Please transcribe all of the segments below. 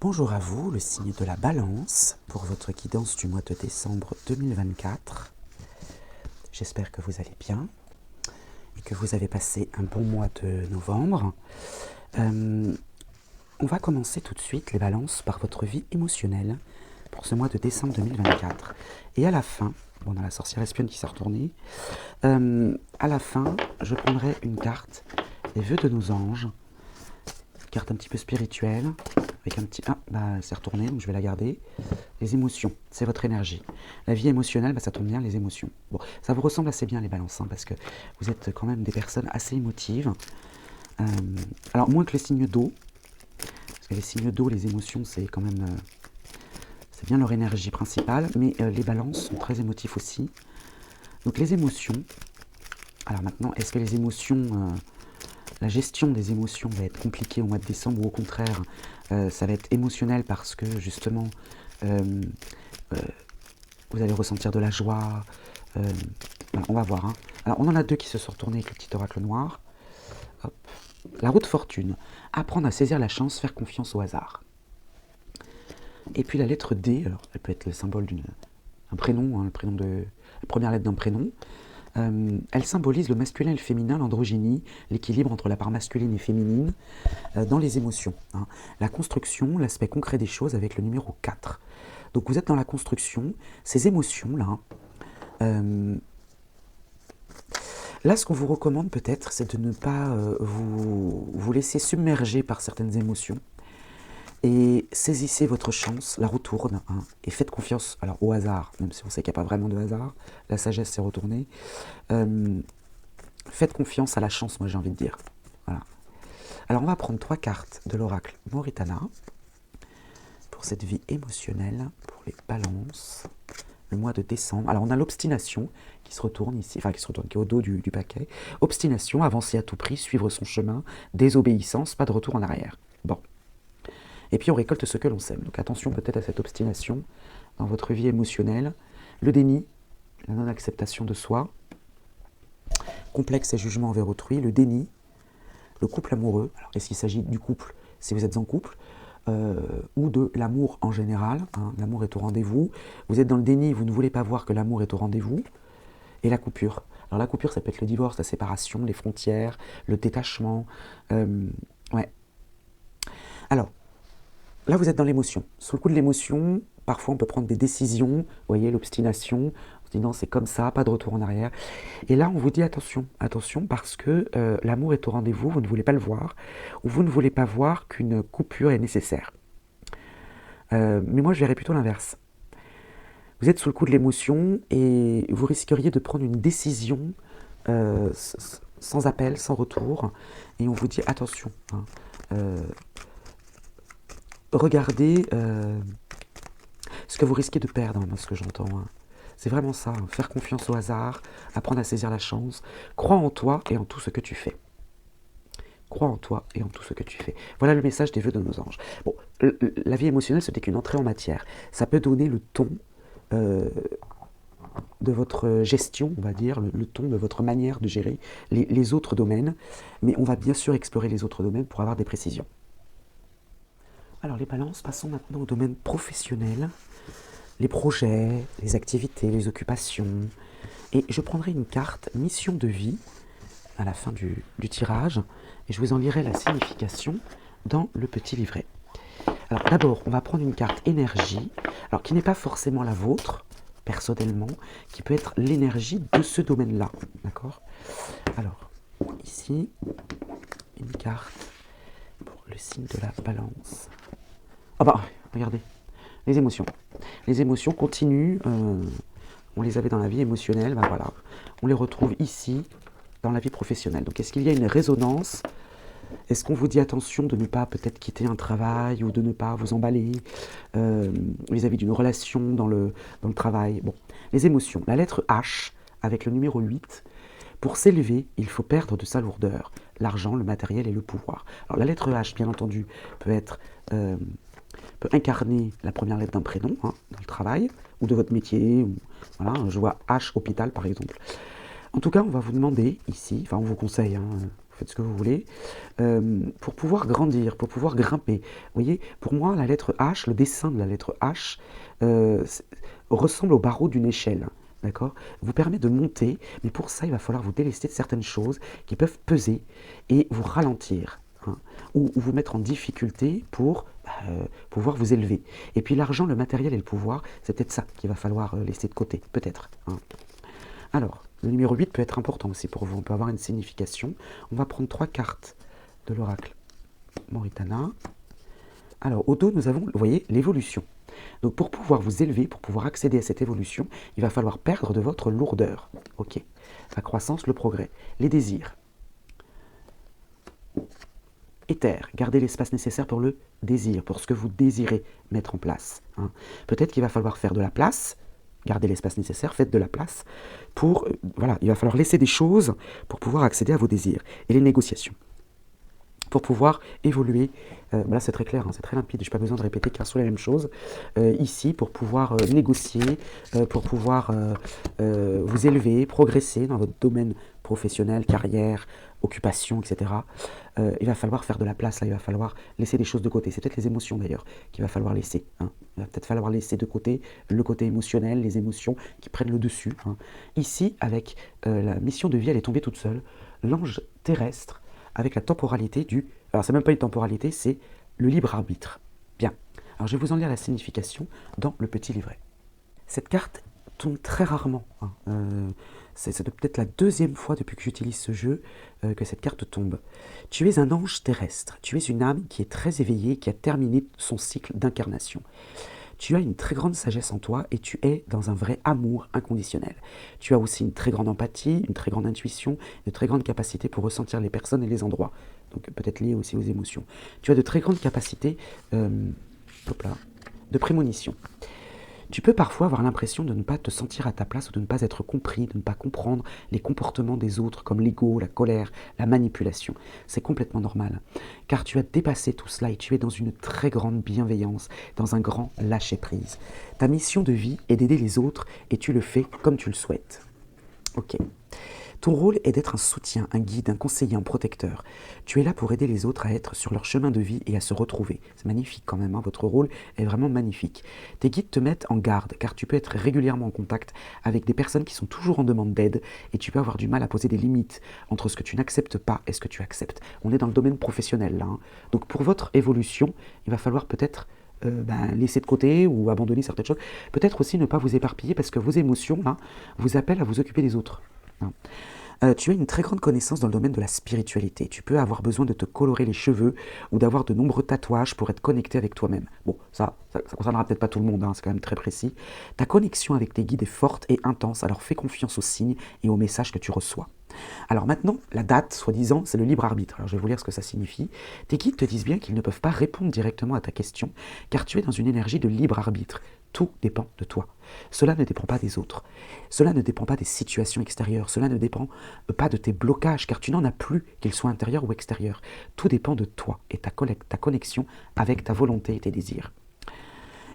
Bonjour à vous, le signe de la Balance, pour votre guidance du mois de décembre 2024. J'espère que vous allez bien et que vous avez passé un bon mois de novembre. On va commencer tout de suite les balances par votre vie émotionnelle pour ce mois de décembre 2024. Et à la fin, bon, on a la sorcière espionne qui s'est retournée, à la fin, je prendrai une carte des vœux de nos anges, une carte un petit peu spirituelle, avec un petit... Ah, bah, c'est retourné, donc je vais la garder. Les émotions, c'est votre énergie. La vie émotionnelle, bah, ça tombe bien, les émotions. Bon, ça vous ressemble assez bien, les balances, hein, parce que vous êtes quand même des personnes assez émotives. Alors, moins que les signes d'eau, parce que les signes d'eau, les émotions, c'est quand même... c'est bien leur énergie principale, mais les balances sont très émotifs aussi. Donc, les émotions... Alors maintenant, est-ce que les émotions... la gestion des émotions va être compliquée au mois de décembre ou au contraire, ça va être émotionnel parce que justement, vous allez ressentir de la joie. Voilà, on va voir. Hein. Alors, on en a deux qui se sont retournés avec le petit oracle noir. Hop. La roue de fortune. Apprendre à saisir la chance, faire confiance au hasard. Et puis la lettre D, alors elle peut être le symbole d'un prénom, hein, la première lettre d'un prénom. Elle symbolise le masculin et le féminin, l'androgynie, l'équilibre entre la part masculine et féminine dans les émotions. Hein. La construction, l'aspect concret des choses avec le numéro 4. Donc vous êtes dans la construction, ces émotions-là. Là, ce qu'on vous recommande peut-être, c'est de ne pas vous laisser submerger par certaines émotions. Et saisissez votre chance, la roue tourne, hein, et faites confiance alors, au hasard, même si on sait qu'il n'y a pas vraiment de hasard, la sagesse s'est retournée. Faites confiance à la chance, moi j'ai envie de dire. Voilà. Alors on va prendre 3 cartes de l'oracle Moritana pour cette vie émotionnelle, pour les balances, le mois de décembre. Alors on a l'obstination qui se retourne ici, enfin qui se retourne, qui est au dos du paquet. Obstination, avancer à tout prix, suivre son chemin, désobéissance, pas de retour en arrière. Bon. Et puis on récolte ce que l'on sème. Donc attention peut-être à cette obstination dans votre vie émotionnelle. Le déni, la non-acceptation de soi, complexe et jugement envers autrui, le déni, le couple amoureux. Alors est-ce qu'il s'agit du couple si vous êtes en couple ou de l'amour en général, hein, l'amour est au rendez-vous. Vous êtes dans le déni, vous ne voulez pas voir que l'amour est au rendez-vous. Et la coupure. Alors la coupure, ça peut être le divorce, la séparation, les frontières, le détachement. Ouais. Alors, là, vous êtes dans l'émotion. Sous le coup de l'émotion, parfois on peut prendre des décisions. Vous voyez, l'obstination. On se dit non, c'est comme ça, pas de retour en arrière. Et là, on vous dit attention, attention, parce que l'amour est au rendez-vous, vous ne voulez pas le voir, ou vous ne voulez pas voir qu'une coupure est nécessaire. Mais moi, je verrais plutôt l'inverse. Vous êtes sous le coup de l'émotion et vous risqueriez de prendre une décision sans appel, sans retour. Et on vous dit attention. Hein, regardez ce que vous risquez de perdre, moi, ce que j'entends. Hein. C'est vraiment ça, hein, faire confiance au hasard, apprendre à saisir la chance. Crois en toi et en tout ce que tu fais. Crois en toi et en tout ce que tu fais. Voilà le message des vœux de nos anges. Bon, la vie émotionnelle, ce n'est qu'une entrée en matière. Ça peut donner le ton de votre gestion, on va dire, le ton de votre manière de gérer les autres domaines. Mais on va bien sûr explorer les autres domaines pour avoir des précisions. Alors les balances, passons maintenant au domaine professionnel. Les projets, les activités, les occupations. Et je prendrai une carte mission de vie à la fin du tirage et je vous en lirai la signification dans le petit livret. Alors d'abord, on va prendre une carte énergie, alors qui n'est pas forcément la vôtre, personnellement, qui peut être l'énergie de ce domaine-là. D'accord ? Alors, ici, une carte pour le signe de la balance. Ah bah, regardez, les émotions. Les émotions continuent, on les avait dans la vie émotionnelle, ben voilà, on les retrouve ici, dans la vie professionnelle. Donc est-ce qu'il y a une résonance ? Est-ce qu'on vous dit attention de ne pas peut-être quitter un travail ou de ne pas vous emballer vis-à-vis d'une relation dans le travail ? Bon, les émotions. La lettre H avec le numéro 8. Pour s'élever, il faut perdre de sa lourdeur, l'argent, le matériel et le pouvoir. Alors la lettre H, bien entendu, peut incarner la première lettre d'un prénom, hein, dans le travail, ou de votre métier. Ou, voilà, je vois H hôpital par exemple. En tout cas, on va vous demander ici, enfin on vous conseille, faites ce que vous voulez, pour pouvoir grandir, pour pouvoir grimper. Vous voyez, pour moi, la lettre H, le dessin de la lettre H, ressemble au barreau d'une échelle. D'accord? Vous permet de monter, mais pour ça, il va falloir vous délester de certaines choses qui peuvent peser et vous ralentir, hein, ou vous mettre en difficulté pour pouvoir vous élever. Et puis l'argent, le matériel et le pouvoir, c'est peut-être ça qu'il va falloir laisser de côté, peut-être. Hein. Alors, le numéro 8 peut être important aussi pour vous, on peut avoir une signification. On va prendre 3 cartes de l'oracle Moritana. Alors, au dos, nous avons, vous voyez, l'évolution. Donc, pour pouvoir vous élever, pour pouvoir accéder à cette évolution, il va falloir perdre de votre lourdeur. Ok. La croissance, le progrès. Les désirs. Éther, gardez l'espace nécessaire pour le désir, pour ce que vous désirez mettre en place. Hein. Peut-être qu'il va falloir faire de la place, gardez l'espace nécessaire, faites de la place, pour, voilà, il va falloir laisser des choses pour pouvoir accéder à vos désirs. Et les négociations. Pour pouvoir évoluer, là c'est très clair, hein, c'est très limpide, je n'ai pas besoin de répéter car c'est la même chose. Ici, pour pouvoir négocier, pour pouvoir vous élever, progresser dans votre domaine professionnel, carrière, occupation, etc. Il va falloir faire de la place, là, il va falloir laisser des choses de côté. C'est peut-être les émotions d'ailleurs qu'il va falloir laisser. Hein. Il va peut-être falloir laisser de côté le côté émotionnel, les émotions qui prennent le dessus. Hein. Ici, avec la mission de vie, elle est tombée toute seule. L'ange terrestre, avec la temporalité du... Alors, c'est même pas une temporalité, c'est le libre arbitre. Bien. Alors, je vais vous en lire la signification dans le petit livret. Cette carte tombe très rarement. Hein. C'est peut-être la deuxième fois depuis que j'utilise ce jeu que cette carte tombe. Tu es un ange terrestre. Tu es une âme qui est très éveillée, qui a terminé son cycle d'incarnation. Tu as une très grande sagesse en toi et tu es dans un vrai amour inconditionnel. Tu as aussi une très grande empathie, une très grande intuition, une très grande capacité pour ressentir les personnes et les endroits. Donc peut-être lié aussi aux émotions. Tu as de très grandes capacités de prémonition. Tu peux parfois avoir l'impression de ne pas te sentir à ta place ou de ne pas être compris, de ne pas comprendre les comportements des autres comme l'ego, la colère, la manipulation. C'est complètement normal, car tu as dépassé tout cela et tu es dans une très grande bienveillance, dans un grand lâcher-prise. Ta mission de vie est d'aider les autres et tu le fais comme tu le souhaites. Ok. Ton rôle est d'être un soutien, un guide, un conseiller, un protecteur. Tu es là pour aider les autres à être sur leur chemin de vie et à se retrouver. C'est magnifique quand même, hein, votre rôle est vraiment magnifique. Tes guides te mettent en garde car tu peux être régulièrement en contact avec des personnes qui sont toujours en demande d'aide et tu peux avoir du mal à poser des limites entre ce que tu n'acceptes pas et ce que tu acceptes. On est dans le domaine professionnel là. Hein. Donc pour votre évolution, il va falloir peut-être laisser de côté ou abandonner certaines choses. Peut-être aussi ne pas vous éparpiller parce que vos émotions hein, vous appellent à vous occuper des autres. Tu as une très grande connaissance dans le domaine de la spiritualité. Tu peux avoir besoin de te colorer les cheveux ou d'avoir de nombreux tatouages pour être connecté avec toi-même. Bon, ça concernera peut-être pas tout le monde, hein, c'est quand même très précis. Ta connexion avec tes guides est forte et intense, alors fais confiance aux signes et aux messages que tu reçois. Alors maintenant, la date, soi-disant, c'est le libre arbitre. Alors je vais vous lire ce que ça signifie. Tes guides te disent bien qu'ils ne peuvent pas répondre directement à ta question, car tu es dans une énergie de libre arbitre. Tout dépend de toi. Cela ne dépend pas des autres. Cela ne dépend pas des situations extérieures. Cela ne dépend pas de tes blocages, car tu n'en as plus, qu'ils soient intérieurs ou extérieurs. Tout dépend de toi et ta connexion avec ta volonté et tes désirs.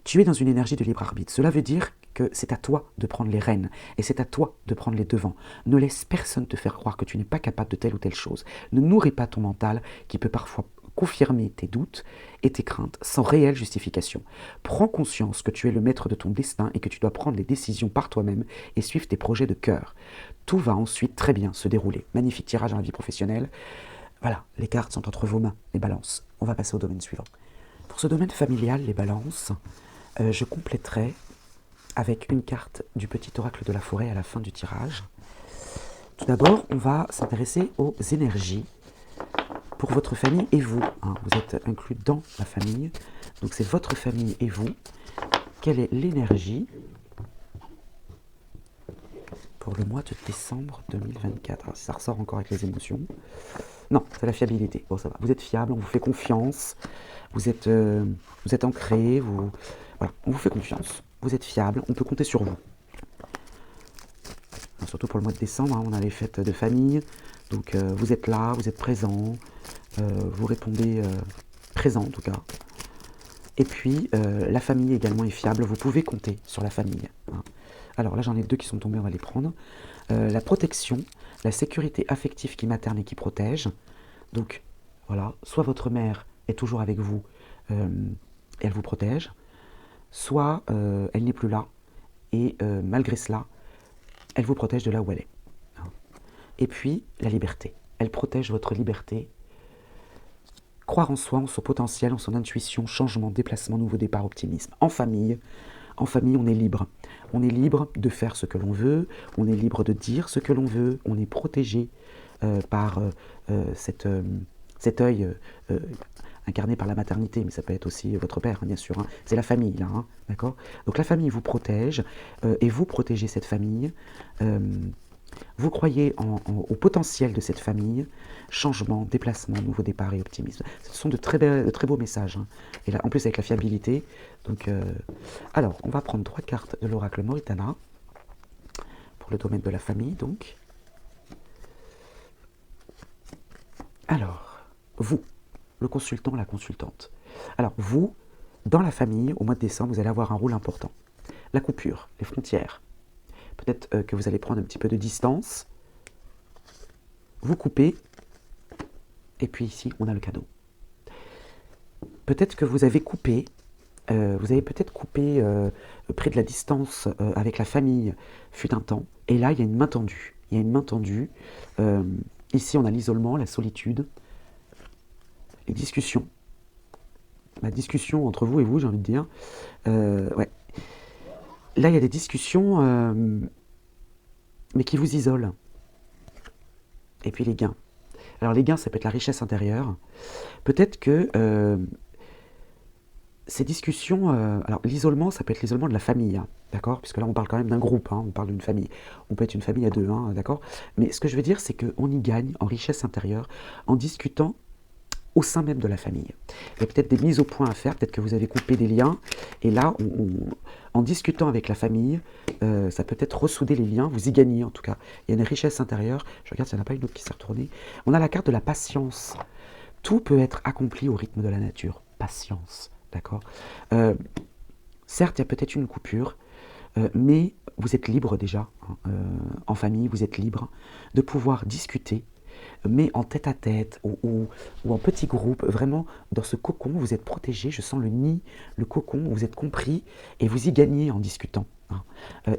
Tu es dans une énergie de libre arbitre. Cela veut dire que c'est à toi de prendre les rênes et c'est à toi de prendre les devants. Ne laisse personne te faire croire que tu n'es pas capable de telle ou telle chose. Ne nourris pas ton mental qui peut parfois confirmer tes doutes et tes craintes sans réelle justification. Prends conscience que tu es le maître de ton destin et que tu dois prendre les décisions par toi-même et suivre tes projets de cœur. Tout va ensuite très bien se dérouler. Magnifique tirage dans la vie professionnelle. Voilà, les cartes sont entre vos mains, les balances. On va passer au domaine suivant. Pour ce domaine familial, les balances, je compléterai avec une carte du petit oracle de la forêt à la fin du tirage. Tout d'abord, on va s'intéresser aux énergies pour votre famille et vous. Hein. Vous êtes inclus dans la famille, donc c'est votre famille et vous. Quelle est l'énergie pour le mois de décembre 2024 ? Alors, si ça ressort encore avec les émotions. Non, c'est la fiabilité. Bon, ça va. Vous êtes fiable, on vous fait confiance, vous êtes ancré, voilà, on vous fait confiance. Vous êtes fiable, on peut compter sur vous. Alors, surtout pour le mois de décembre, hein, on a les fêtes de famille, donc vous êtes là, vous êtes présent, vous répondez présent en tout cas. Et puis, la famille également est fiable, vous pouvez compter sur la famille. Hein. Alors là, j'en ai deux qui sont tombés, on va les prendre. La protection, la sécurité affective qui materne et qui protège. Donc, voilà, soit votre mère est toujours avec vous et elle vous protège, soit elle n'est plus là et malgré cela, elle vous protège de là où elle est. Et puis, la liberté. Elle protège votre liberté. Croire en soi, en son potentiel, en son intuition, changement, déplacement, nouveau départ, optimisme. En famille, on est libre. On est libre de faire ce que l'on veut, on est libre de dire ce que l'on veut, on est protégé par cet œil incarné par la maternité, mais ça peut être aussi votre père, hein, bien sûr. Hein. C'est la famille, là, hein, d'accord? Donc la famille vous protège, et vous protégez cette famille. Vous croyez au potentiel de cette famille, changement, déplacement, nouveau départ et optimisme. Ce sont de très beaux messages. Hein. Et là, en plus avec la fiabilité. Donc, alors, on va prendre 3 cartes de l'oracle Moritana pour le domaine de la famille. Donc, alors, vous, le consultant, la consultante. Alors, vous, dans la famille, au mois de décembre, vous allez avoir un rôle important. La coupure, les frontières. Peut-être que vous allez prendre un petit peu de distance, vous coupez, et puis ici, on a le cadeau. Peut-être que vous avez coupé, près de la distance avec la famille, fut un temps, et là, il y a une main tendue. Il y a une main tendue. Ici, on a l'isolement, la solitude, les discussions. La discussion entre vous et vous, j'ai envie de dire. Ouais. Là, il y a des discussions, mais qui vous isolent. Et puis les gains. Alors les gains, ça peut être la richesse intérieure. Peut-être que ces discussions... alors l'isolement, ça peut être l'isolement de la famille, hein, d'accord? Puisque là, on parle quand même d'un groupe, hein, on parle d'une famille. On peut être une famille à deux, hein, d'accord? Mais ce que je veux dire, c'est qu'on y gagne en richesse intérieure en discutant au sein même de la famille. Il y a peut-être des mises au point à faire, peut-être que vous avez coupé des liens, et là, en discutant avec la famille, ça peut être ressouder les liens, vous y gagnez en tout cas. Il y a une richesse intérieure, je regarde s'il n'y en a pas une autre qui s'est retournée. On a la carte de la patience. Tout peut être accompli au rythme de la nature. Patience, d'accord? Certes, il y a peut-être une coupure, mais vous êtes libre déjà, hein, en famille, vous êtes libre de pouvoir discuter, mais en tête-à-tête ou en petit groupe, vraiment dans ce cocon, vous êtes protégé, je sens le nid, le cocon, vous êtes compris et vous y gagnez en discutant. Hein.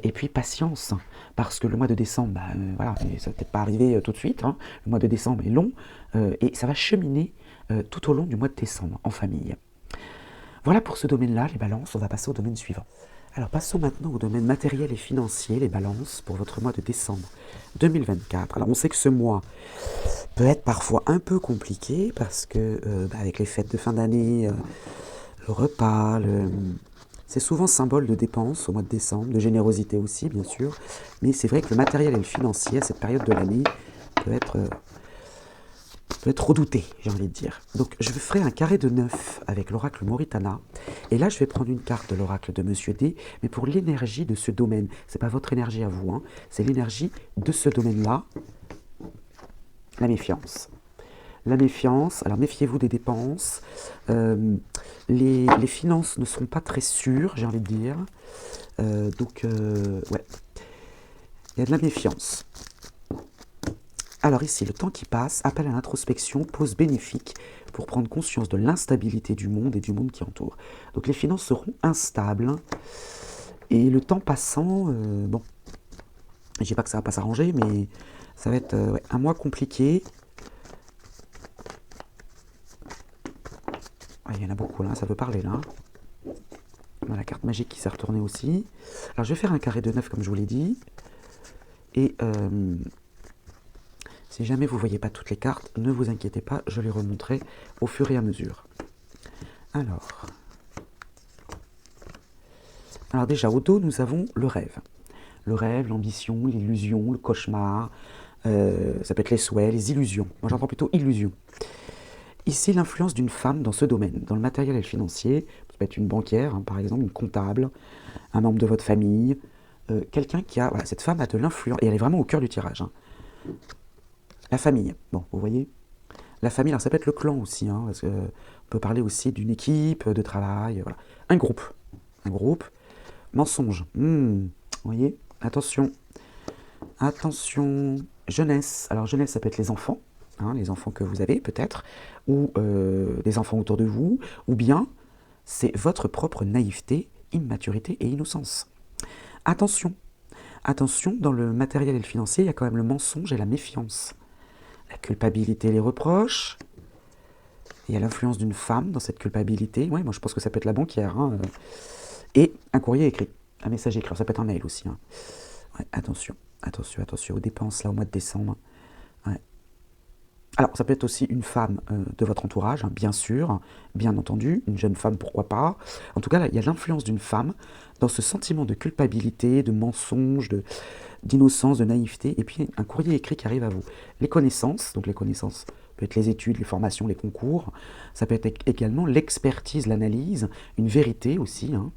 Et puis patience, parce que le mois de décembre, voilà, ça va peut-être pas arriver tout de suite, hein. Le mois de décembre est long et ça va cheminer tout au long du mois de décembre en famille. Voilà pour ce domaine-là, les balances, on va passer au domaine suivant. Alors passons maintenant au domaine matériel et financier, les balances, pour votre mois de décembre 2024. Alors on sait que ce mois peut être parfois un peu compliqué parce que avec les fêtes de fin d'année, le repas, c'est souvent symbole de dépenses au mois de décembre, de générosité aussi bien sûr, mais c'est vrai que le matériel et le financier à cette période de l'année peut être redouté, j'ai envie de dire. Donc je ferai un carré de 9 avec l'oracle Moritana, et là je vais prendre une carte de l'oracle de Monsieur D, mais pour l'énergie de ce domaine. C'est pas votre énergie à vous, hein, c'est l'énergie de ce domaine-là. La méfiance. La méfiance, alors méfiez-vous des dépenses. Les finances ne seront pas très sûres, j'ai envie de dire. Ouais, il y a de la méfiance. Alors ici, le temps qui passe appelle à l'introspection, pause bénéfique pour prendre conscience de l'instabilité du monde et du monde qui entoure. Donc les finances seront instables. Et le temps passant, bon, je dis pas que ça va pas s'arranger, mais ça va être ouais, un mois compliqué. Ah, il y en a beaucoup là, ça peut parler là. On a la carte magique qui s'est retournée aussi. Alors je vais faire un carré de 9 comme je vous l'ai dit. Et si jamais vous ne voyez pas toutes les cartes, ne vous inquiétez pas, je les remonterai au fur et à mesure. Alors déjà, au dos, nous avons le rêve. Le rêve, l'ambition, l'illusion, le cauchemar, ça peut être les souhaits, les illusions. Moi j'entends plutôt illusion. Ici, l'influence d'une femme dans ce domaine, dans le matériel et le financier, ça peut être une banquière, hein, par exemple, une comptable, un membre de votre famille, quelqu'un qui a... Voilà, cette femme a de l'influence, et elle est vraiment au cœur du tirage. Hein. La famille, bon, vous voyez, la famille, alors ça peut être le clan aussi, hein, parce qu'on peut parler aussi d'une équipe de travail, voilà. Un groupe, mensonge, vous voyez, attention, jeunesse, alors jeunesse ça peut être les enfants, hein, les enfants que vous avez peut-être, ou des enfants autour de vous, ou bien c'est votre propre naïveté, immaturité et innocence. Attention, attention, dans le matériel et le financier, il y a quand même le mensonge et la méfiance. La culpabilité et les reproches. Il y a l'influence d'une femme dans cette culpabilité. Ouais, moi je pense que ça peut être la banquière. Hein. Et un courrier écrit, un message écrit. Ça peut être un mail aussi. Hein. Ouais, attention, attention, attention aux dépenses là au mois de décembre. Ouais. Alors, ça peut être aussi une femme de votre entourage, hein, bien sûr, bien entendu, une jeune femme, pourquoi pas. En tout cas, là, il y a l'influence d'une femme dans ce sentiment de culpabilité, de mensonge, d'innocence, de naïveté, et puis un courrier écrit qui arrive à vous. Les connaissances, donc les connaissances, peut être les études, les formations, les concours, ça peut être également l'expertise, l'analyse, une vérité aussi, hein.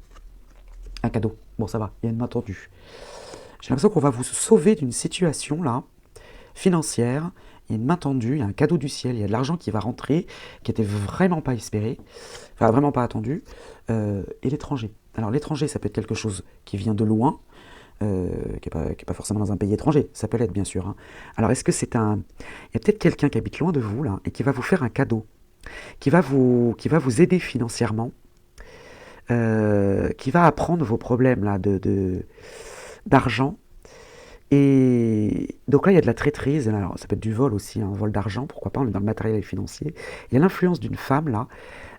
Un cadeau. Bon, ça va, il y a une main tendue. J'ai l'impression qu'on va vous sauver d'une situation, là, financière. Il y a une main tendue, il y a un cadeau du ciel, il y a de l'argent qui va rentrer, qui n'était vraiment pas espéré, enfin vraiment pas attendu, et l'étranger. Alors l'étranger, ça peut être quelque chose qui vient de loin, qui n'est pas forcément dans un pays étranger, ça peut l'être bien sûr. Hein. Alors est-ce que c'est un... Il y a peut-être quelqu'un qui habite loin de vous, là, et qui va vous faire un cadeau, qui va vous aider financièrement, qui va apprendre vos problèmes là, d'argent. Et donc là, il y a de la traîtrise, alors ça peut être du vol aussi, un vol d'argent, pourquoi pas, on est dans le matériel financier. Il y a l'influence d'une femme là.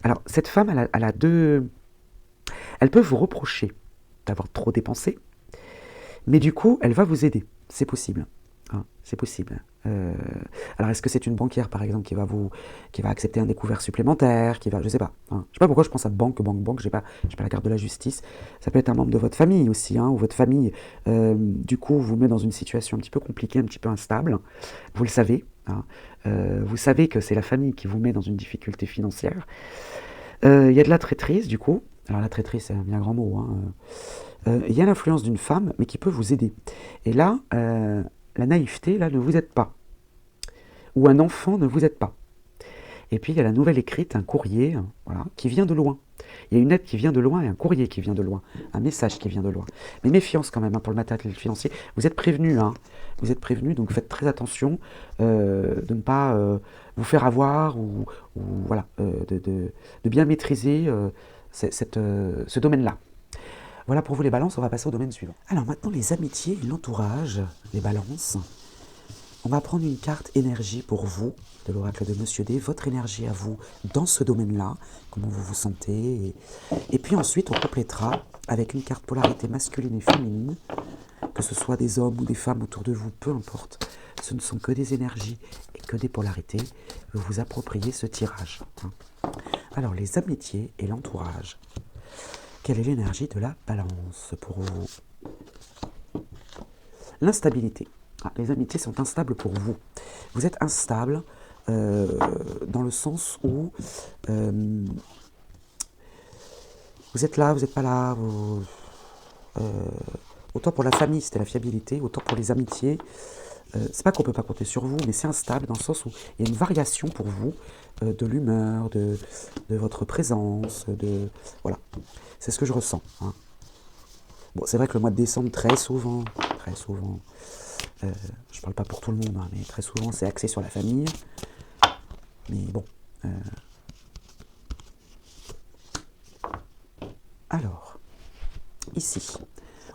Alors cette femme, elle a deux... Elle peut vous reprocher d'avoir trop dépensé, mais du coup, elle va vous aider, c'est possible. Hein, c'est possible. Alors est-ce que c'est une banquière par exemple qui va accepter un découvert supplémentaire, qui va, je sais pas. Hein, je sais pas pourquoi je pense à banque, j'ai pas la carte de la justice. Ça peut être un membre de votre famille aussi, hein, ou votre famille du coup vous met dans une situation un petit peu compliquée, un petit peu instable. Vous le savez. Hein, vous savez que c'est la famille qui vous met dans une difficulté financière. Il y a de la traîtrise du coup. Alors la traîtrise c'est un bien grand mot. Hein. Il y a l'influence d'une femme, mais qui peut vous aider. Et là, la naïveté, là, ne vous aide pas. Ou un enfant ne vous aide pas. Et puis, il y a la nouvelle écrite, un courrier, voilà, qui vient de loin. Il y a une aide qui vient de loin et un courrier qui vient de loin. Un message qui vient de loin. Mais méfiance quand même hein, pour le matériel financier. Vous êtes prévenus, hein. Vous êtes prévenus, donc faites très attention de ne pas vous faire avoir ou voilà, de bien maîtriser ce domaine-là. Voilà pour vous les balances, on va passer au domaine suivant. Alors maintenant les amitiés et l'entourage, les balances. On va prendre une carte énergie pour vous, de l'oracle de Monsieur D, votre énergie à vous dans ce domaine-là, comment vous vous sentez. Et puis ensuite on complétera avec une carte polarité masculine et féminine, que ce soit des hommes ou des femmes autour de vous, peu importe. Ce ne sont que des énergies et que des polarités. Vous vous appropriez ce tirage. Alors les amitiés et l'entourage. Quelle est l'énergie de la balance pour vous? L'instabilité. Ah, les amitiés sont instables pour vous. Vous êtes instable dans le sens où vous êtes là, vous n'êtes pas là. Autant pour la famille, c'était la fiabilité, autant pour les amitiés. C'est pas qu'on peut pas compter sur vous, mais c'est instable dans le sens où il y a une variation pour vous de l'humeur, de votre présence, voilà. C'est ce que je ressens. Hein. Bon, c'est vrai que le mois de décembre, très souvent, je parle pas pour tout le monde, hein, mais très souvent, c'est axé sur la famille. Mais bon. Alors, ici,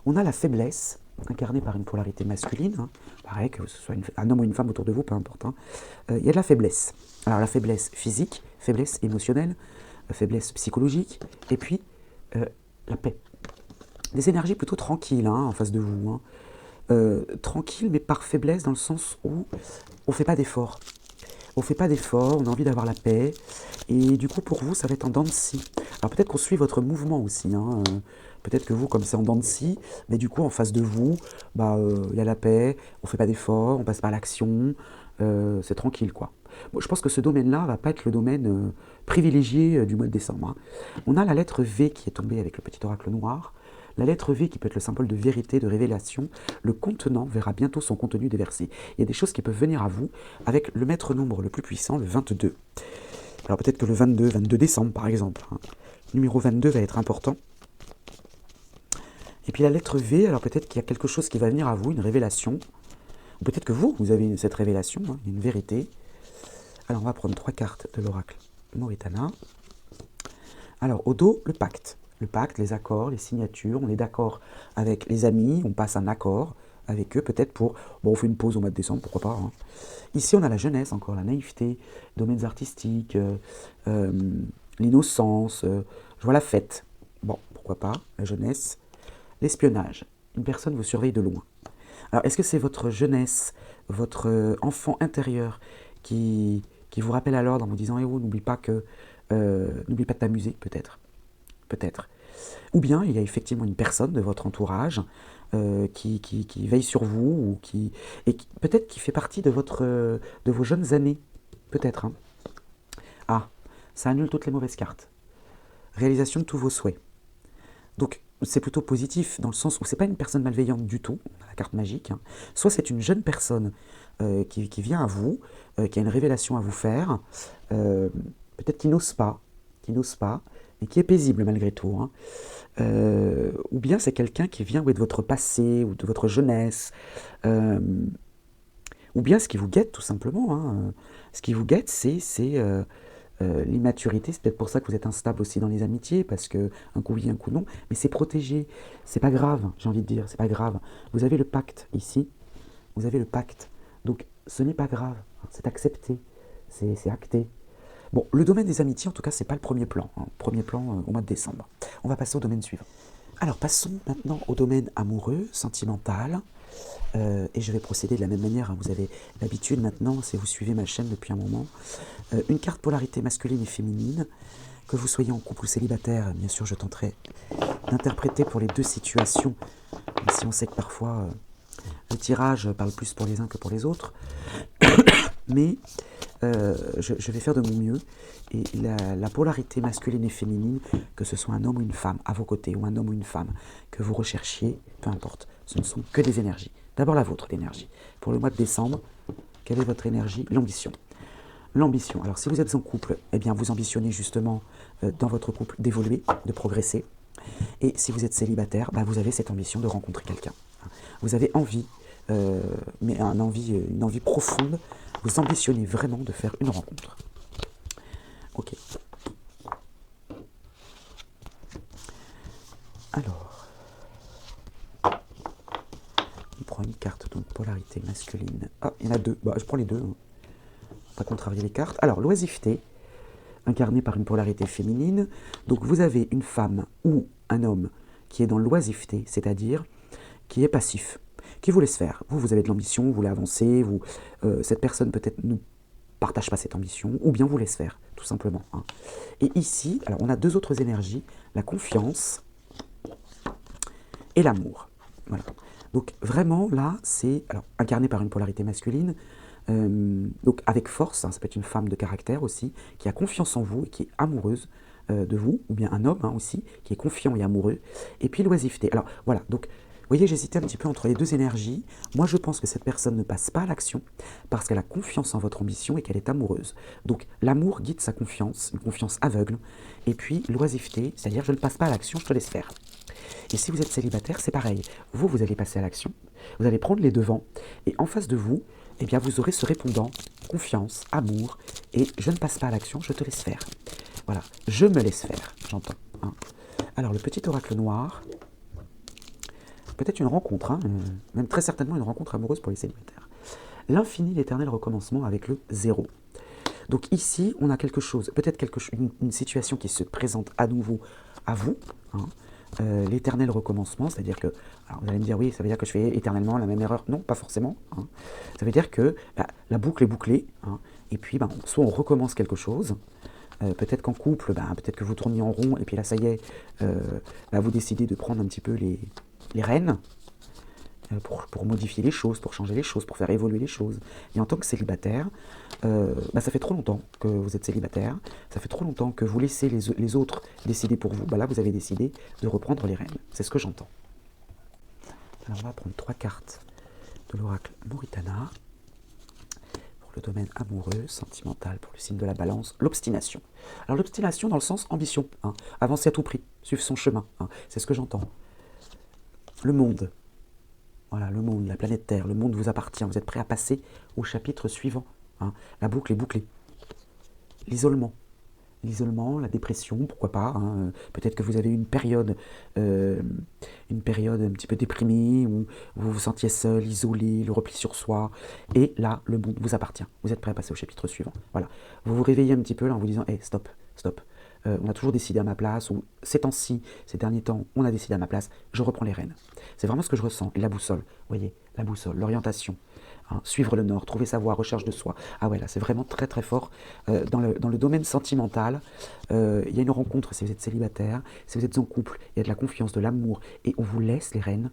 on a la faiblesse, incarnée par une polarité masculine. Hein. Pareil, que ce soit un homme ou une femme autour de vous, peu importe. Hein. Il y a de la faiblesse. Alors, la faiblesse physique, faiblesse émotionnelle, faiblesse psychologique, et puis la paix. Des énergies plutôt tranquilles hein, en face de vous. Hein. Tranquilles, mais par faiblesse, dans le sens où on ne fait pas d'efforts. On ne fait pas d'efforts, on a envie d'avoir la paix. Et du coup, pour vous, ça va être en dents de scie. Alors peut-être qu'on suit votre mouvement aussi. Hein. Peut-être que vous, comme c'est en dents de scie, mais du coup, en face de vous, y a la paix, on ne fait pas d'efforts, on passe par l'action. C'est tranquille, quoi. Bon, je pense que ce domaine-là ne va pas être le domaine privilégié du mois de décembre. Hein. On a la lettre V qui est tombée avec le petit oracle noir. La lettre V qui peut être le symbole de vérité, de révélation. Le contenant verra bientôt son contenu déversé. Il y a des choses qui peuvent venir à vous avec le maître nombre le plus puissant, le 22. Alors peut-être que le 22 décembre par exemple. Hein. Le numéro 22 va être important. Et puis la lettre V, alors peut-être qu'il y a quelque chose qui va venir à vous, une révélation. Ou peut-être que vous avez cette révélation, hein, une vérité. Alors, on va prendre 3 cartes de l'oracle Moritana. Alors, au dos, le pacte. Le pacte, les accords, les signatures. On est d'accord avec les amis, on passe un accord avec eux, peut-être pour... Bon, on fait une pause au mois de décembre, pourquoi pas. Hein. Ici, on a la jeunesse, encore, la naïveté, domaines artistiques, l'innocence. Je vois la fête. Bon, pourquoi pas, la jeunesse. L'espionnage. Une personne vous surveille de loin. Alors, est-ce que c'est votre jeunesse, votre enfant intérieur qui vous rappelle à l'ordre en vous disant « Eh oh, n'oublie pas de t'amuser, peut-être. Peut-être. » Ou bien, il y a effectivement une personne de votre entourage qui veille sur vous, et peut-être qui fait partie de vos jeunes années. Peut-être. Hein. Ah, ça annule toutes les mauvaises cartes. Réalisation de tous vos souhaits. Donc, c'est plutôt positif dans le sens où c'est pas une personne malveillante du tout, la carte magique. Hein. Soit c'est une jeune personne qui vient à vous, qui a une révélation à vous faire, peut-être qui n'ose pas, mais qui est paisible malgré tout. Hein. Ou bien c'est quelqu'un qui vient de votre passé ou de votre jeunesse, ou bien ce qui vous guette tout simplement. Hein. Ce qui vous guette, c'est l'immaturité. C'est peut-être pour ça que vous êtes instable aussi dans les amitiés, parce que un coup oui, un coup non, mais c'est protégé. C'est pas grave, j'ai envie de dire, c'est pas grave. Vous avez le pacte ici, vous avez le pacte. Donc ce n'est pas grave, c'est accepté, c'est acté. Bon, le domaine des amitiés, en tout cas, c'est pas le premier plan. Hein. Premier plan au mois de décembre. On va passer au domaine suivant. Alors, passons maintenant au domaine amoureux, sentimental. Et je vais procéder de la même manière. Hein. Vous avez l'habitude maintenant, si vous suivez ma chaîne depuis un moment. Une carte polarité masculine et féminine. Que vous soyez en couple ou célibataire, bien sûr, je tenterai d'interpréter pour les deux situations. Même si on sait que parfois, le tirage parle plus pour les uns que pour les autres. Mais je vais faire de mon mieux. Et la polarité masculine et féminine, que ce soit un homme ou une femme à vos côtés, ou un homme ou une femme que vous recherchiez, peu importe, ce ne sont que des énergies. D'abord la vôtre, l'énergie. Pour le mois de décembre, quelle est votre énergie? L'ambition. L'ambition. Alors si vous êtes en couple, eh bien vous ambitionnez justement dans votre couple d'évoluer, de progresser. Et si vous êtes célibataire, bah, vous avez cette ambition de rencontrer quelqu'un. Vous avez envie, mais une envie profonde. Vous ambitionnez vraiment de faire une rencontre. Ok. Alors, on prend une carte, donc polarité masculine. Ah, il y en a deux. Bah, je prends les deux. Hein. Pas contrarier les cartes. Alors, l'oisiveté, incarnée par une polarité féminine. Donc, vous avez une femme ou un homme qui est dans l'oisiveté, c'est-à-dire qui est passif, qui vous laisse faire. Vous avez de l'ambition, vous voulez avancer, cette personne peut-être ne partage pas cette ambition, ou bien vous laisse faire, tout simplement. Hein. Et ici, alors on a deux autres énergies, la confiance et l'amour. Voilà. Donc vraiment, là, c'est incarné par une polarité masculine, donc avec force, hein, ça peut être une femme de caractère aussi, qui a confiance en vous et qui est amoureuse de vous, ou bien un homme hein, aussi, qui est confiant et amoureux, et puis l'oisiveté. Alors voilà, donc vous voyez, j'hésitais un petit peu entre les deux énergies. Moi, je pense que cette personne ne passe pas à l'action parce qu'elle a confiance en votre ambition et qu'elle est amoureuse. Donc, l'amour guide sa confiance, une confiance aveugle. Et puis, l'oisiveté, c'est-à-dire je ne passe pas à l'action, je te laisse faire. Et si vous êtes célibataire, c'est pareil. Vous allez passer à l'action, vous allez prendre les devants, et en face de vous, eh bien, vous aurez ce répondant, confiance, amour, et je ne passe pas à l'action, je te laisse faire. Voilà, je me laisse faire, j'entends. Hein. Alors, le petit oracle noir... Peut-être une rencontre, hein, même très certainement une rencontre amoureuse pour les célibataires. L'infini, l'éternel recommencement avec le zéro. Donc ici, on a quelque chose, peut-être une situation qui se présente à nouveau à vous. Hein, l'éternel recommencement, c'est-à-dire que, alors vous allez me dire, oui, ça veut dire que je fais éternellement la même erreur. Non, pas forcément. Hein. Ça veut dire que la boucle est bouclée, hein, et puis soit on recommence quelque chose, peut-être qu'en couple, peut-être que vous tournez en rond, et puis là, ça y est, vous décidez de prendre un petit peu les rênes pour modifier les choses, pour changer les choses, pour faire évoluer les choses. Et en tant que célibataire, ça fait trop longtemps que vous êtes célibataire, ça fait trop longtemps que vous laissez les autres décider pour vous. Là, vous avez décidé de reprendre les rênes. C'est ce que j'entends. Alors, on va prendre 3 cartes de l'oracle Moritana pour le domaine amoureux, sentimental, pour le signe de la balance, l'obstination. Alors, l'obstination dans le sens ambition, hein, avancer à tout prix, suivre son chemin, hein, c'est ce que j'entends. Le monde, voilà, le monde, la planète Terre, le monde vous appartient, vous êtes prêt à passer au chapitre suivant. Hein. La boucle est bouclée. l'isolement. L'isolement, la dépression, pourquoi pas. Hein. Peut-être que vous avez eu une période un petit peu déprimée, où vous vous sentiez seul, isolé, le repli sur soi. Et là, le monde vous appartient. Vous êtes prêt à passer au chapitre suivant. Voilà. Vous vous réveillez un petit peu là, en vous disant, hey, stop, stop. On a toujours décidé à ma place, ou ces temps-ci, ces derniers temps, on a décidé à ma place, je reprends les rênes. C'est vraiment ce que je ressens. Et la boussole, vous voyez, la boussole, l'orientation. Hein, suivre le nord, trouver sa voie, recherche de soi. Ah ouais, là, c'est vraiment très très fort. Dans le domaine sentimental, il y a une rencontre si vous êtes célibataire, si vous êtes en couple, il y a de la confiance, de l'amour, et on vous laisse les rênes,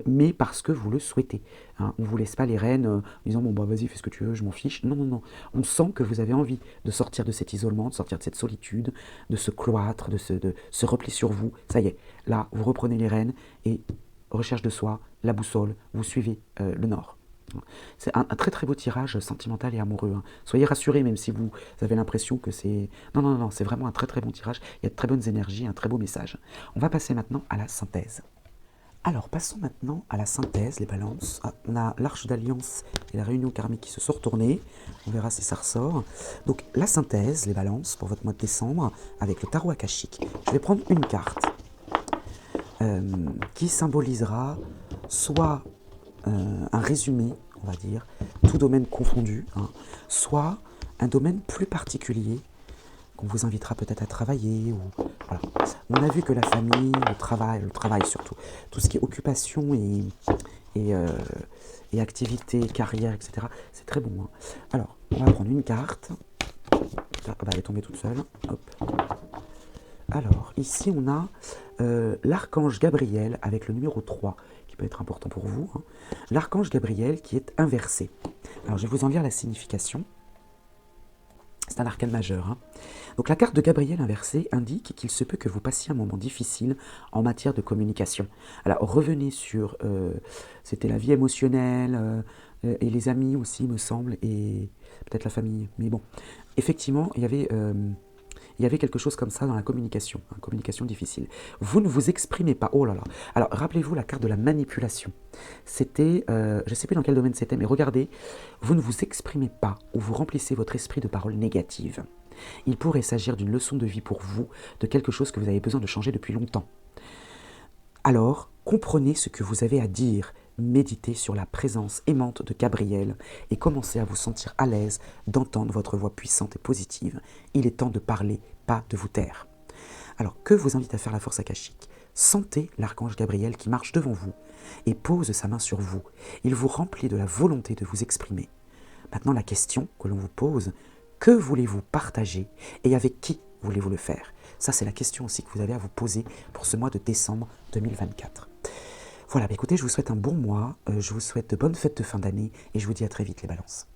mais parce que vous le souhaitez. Hein, on ne vous laisse pas les rênes en disant, bon, bah vas-y, fais ce que tu veux, je m'en fiche. Non, non, non. On sent que vous avez envie de sortir de cet isolement, de sortir de cette solitude, de ce cloître, de se replier sur vous. Ça y est, là, vous reprenez les rênes, et recherche de soi, la boussole, vous suivez le nord. C'est un très très beau tirage sentimental et amoureux. Hein. Soyez rassurés, même si vous avez l'impression que c'est... Non, non, non, c'est vraiment un très très bon tirage. Il y a de très bonnes énergies, un très beau message. On va passer maintenant à la synthèse. Alors, passons maintenant à la synthèse, les balances. Ah, on a l'Arche d'Alliance et la Réunion karmique qui se sont retournées. On verra si ça ressort. Donc, la synthèse, les balances, pour votre mois de décembre, avec le tarot akashique. Je vais prendre une carte qui symbolisera soit un résumé, on va dire, tout domaine confondu, hein, soit un domaine plus particulier qu'on vous invitera peut-être à travailler. Ou, voilà. On a vu que la famille, le travail surtout, tout ce qui est occupation et activité, carrière, etc., c'est très bon. Hein. Alors, on va prendre une carte. Elle est tombée toute seule. Hop. Alors, ici, on a l'archange Gabriel avec le numéro 3, qui peut être important pour vous. Hein. L'archange Gabriel qui est inversé. Alors, je vais vous en lire la signification. C'est un arcane majeur. Hein. Donc, la carte de Gabriel inversée indique qu'il se peut que vous passiez un moment difficile en matière de communication. Alors, revenez sur... c'était la vie émotionnelle et les amis aussi, me semble, et peut-être la famille. Mais bon, effectivement, il y avait quelque chose comme ça dans la communication, hein, communication difficile. Vous ne vous exprimez pas. Oh là là. Alors, rappelez-vous la carte de la manipulation. C'était, je ne sais plus dans quel domaine c'était, mais regardez, vous ne vous exprimez pas ou vous remplissez votre esprit de paroles négatives. Il pourrait s'agir d'une leçon de vie pour vous, de quelque chose que vous avez besoin de changer depuis longtemps. Alors, comprenez ce que vous avez à dire, méditez sur la présence aimante de Gabriel et commencez à vous sentir à l'aise d'entendre votre voix puissante et positive. Il est temps de parler, pas de vous taire. Alors, que vous invite à faire la force akashique? Sentez l'archange Gabriel qui marche devant vous et pose sa main sur vous. Il vous remplit de la volonté de vous exprimer. Maintenant, la question que l'on vous pose, que voulez-vous partager et avec qui voulez-vous le faire? Ça, c'est la question aussi que vous avez à vous poser pour ce mois de décembre 2024. Voilà, écoutez, je vous souhaite un bon mois, je vous souhaite de bonnes fêtes de fin d'année et je vous dis à très vite les balances.